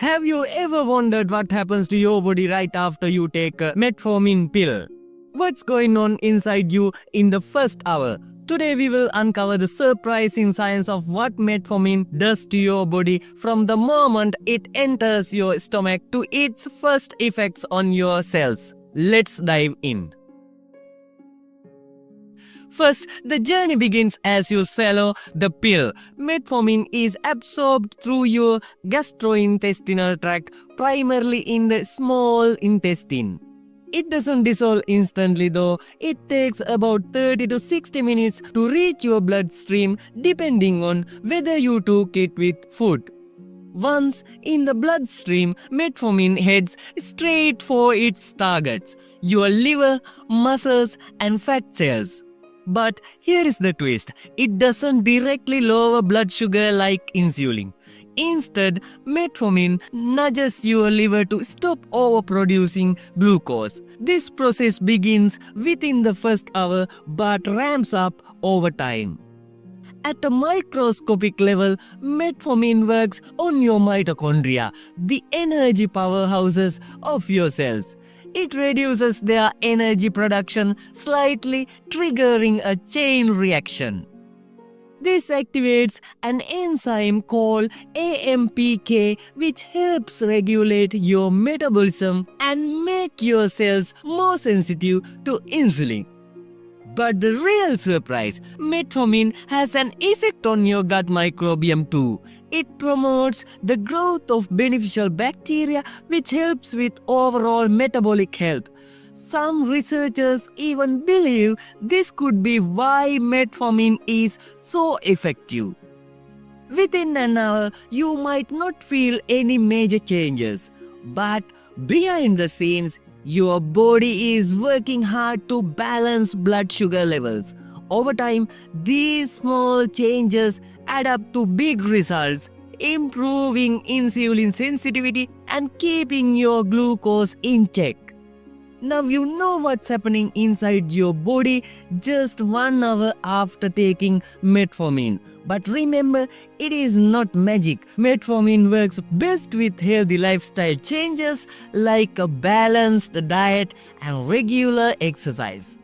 Have you ever wondered what happens to your body right after you take a metformin pill? What's going on inside you in the first hour? Today we will uncover the surprising science of what metformin does to your body from the moment it enters your stomach to its first effects on your cells. Let's dive in. First, the journey begins as you swallow the pill. Metformin is absorbed through your gastrointestinal tract, primarily in the small intestine. It doesn't dissolve instantly though. It takes about 30 to 60 minutes to reach your bloodstream depending on whether you took it with food. Once in the bloodstream, metformin heads straight for its targets, your liver, muscles and fat cells. But here is the twist, it doesn't directly lower blood sugar like insulin. Instead, metformin nudges your liver to stop overproducing glucose. This process begins within the first hour but ramps up over time. At a microscopic level, metformin works on your mitochondria, the energy powerhouses of your cells. It reduces their energy production slightly, triggering a chain reaction. This activates an enzyme called AMPK, which helps regulate your metabolism and make your cells more sensitive to insulin. But the real surprise, metformin has an effect on your gut microbiome too. It promotes the growth of beneficial bacteria, which helps with overall metabolic health. Some researchers even believe this could be why metformin is so effective. Within an hour, you might not feel any major changes, but behind the scenes, your body is working hard to balance blood sugar levels. Over time, these small changes add up to big results, improving insulin sensitivity and keeping your glucose in check. Now you know what's happening inside your body just 1 hour after taking metformin. But remember, it is not magic. Metformin works best with healthy lifestyle changes like a balanced diet and regular exercise.